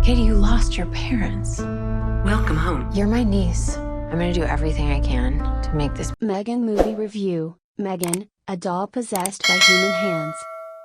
Katie, you lost your parents. Welcome home. You're my niece. I'm gonna do everything I can to make this. M3gan movie review. M3gan, a doll possessed by human hands.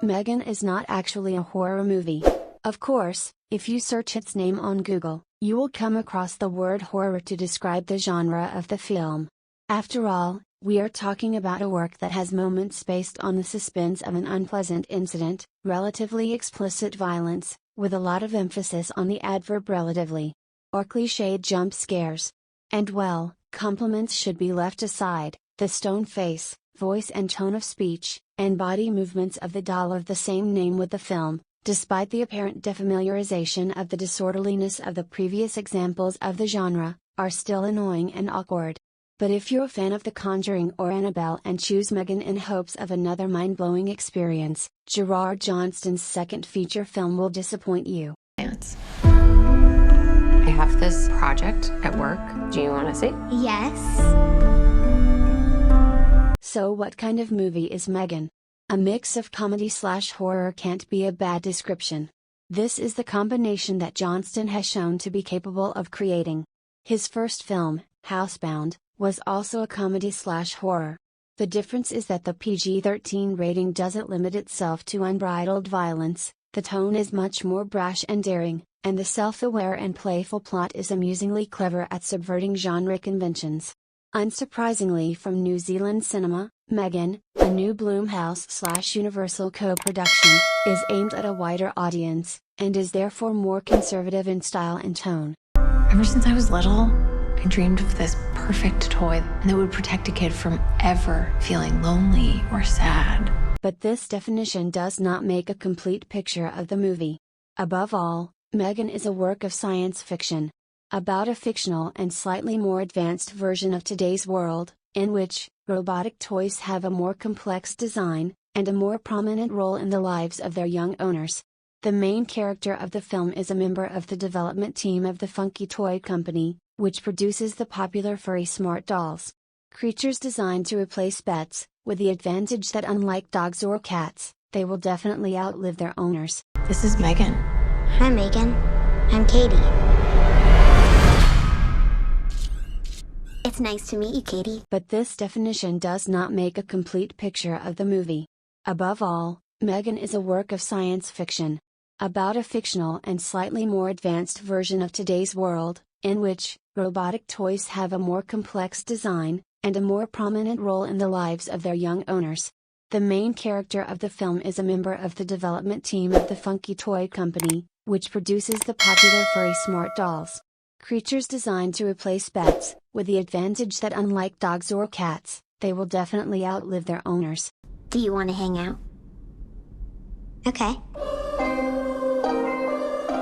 M3gan is not actually a horror movie. Of course, if you search its name on Google, you will come across the word horror to describe the genre of the film. After all, we are talking about a work that has moments based on the suspense of an unpleasant incident, relatively explicit violence, with a lot of emphasis on the adverb relatively, or cliched jump scares. And well, compliments should be left aside, the stone face, voice and tone of speech, and body movements of the doll of the same name with the film, despite the apparent defamiliarization of the disorderliness of the previous examples of the genre, are still annoying and awkward. But if you're a fan of The Conjuring or Annabelle and choose M3gan in hopes of another mind-blowing experience, Gerard Johnston's second feature film will disappoint you. I have this project at work. Do you want to see? Yes. So what kind of movie is M3gan? A mix of comedy/horror can't be a bad description. This is the combination that Johnston has shown to be capable of creating. His first film, Housebound, was also a comedy/horror. The difference is that the PG-13 rating doesn't limit itself to unbridled violence, the tone is much more brash and daring, and the self-aware and playful plot is amusingly clever at subverting genre conventions. Unsurprisingly from New Zealand cinema, M3gan, a new Blumhouse/Universal co-production, is aimed at a wider audience, and is therefore more conservative in style and tone. Ever since I was little, I dreamed of this perfect toy that would protect a kid from ever feeling lonely or sad. But this definition does not make a complete picture of the movie. Above all, M3gan is a work of science fiction. About a fictional and slightly more advanced version of today's world, in which robotic toys have a more complex design, and a more prominent role in the lives of their young owners. The main character of the film is a member of the development team of the Funky Toy Company, which produces the popular furry smart dolls. Creatures designed to replace pets, with the advantage that unlike dogs or cats, they will definitely outlive their owners. This is M3gan. Hi, M3gan. I'm Katie. It's nice to meet you, Katie. But this definition does not make a complete picture of the movie. Above all, M3gan is a work of science fiction. About a fictional and slightly more advanced version of today's world, in which robotic toys have a more complex design, and a more prominent role in the lives of their young owners. The main character of the film is a member of the development team of the Funky Toy Company, which produces the popular furry smart dolls. Creatures designed to replace pets, with the advantage that unlike dogs or cats, they will definitely outlive their owners. Do you want to hang out? Okay.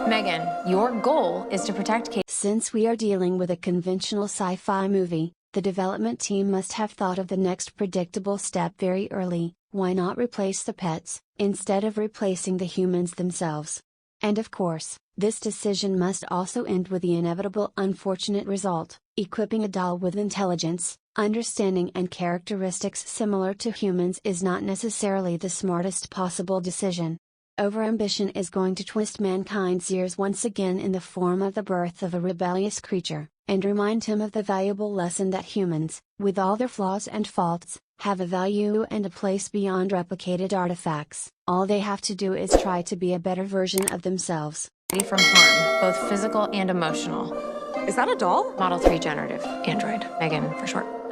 M3gan, your goal is to protect Katie. Since we are dealing with a conventional sci-fi movie, the development team must have thought of the next predictable step very early. Why not replace the pets, instead of replacing the humans themselves? And of course, this decision must also end with the inevitable unfortunate result: equipping a doll with intelligence, understanding and characteristics similar to humans is not necessarily the smartest possible decision. Overambition is going to twist mankind's ears once again in the form of the birth of a rebellious creature, and remind him of the valuable lesson that humans, with all their flaws and faults, have a value and a place beyond replicated artifacts. All they have to do is try to be a better version of themselves. From harm, both physical and emotional. Is that a doll? Model 3 generative android. M3gan for short.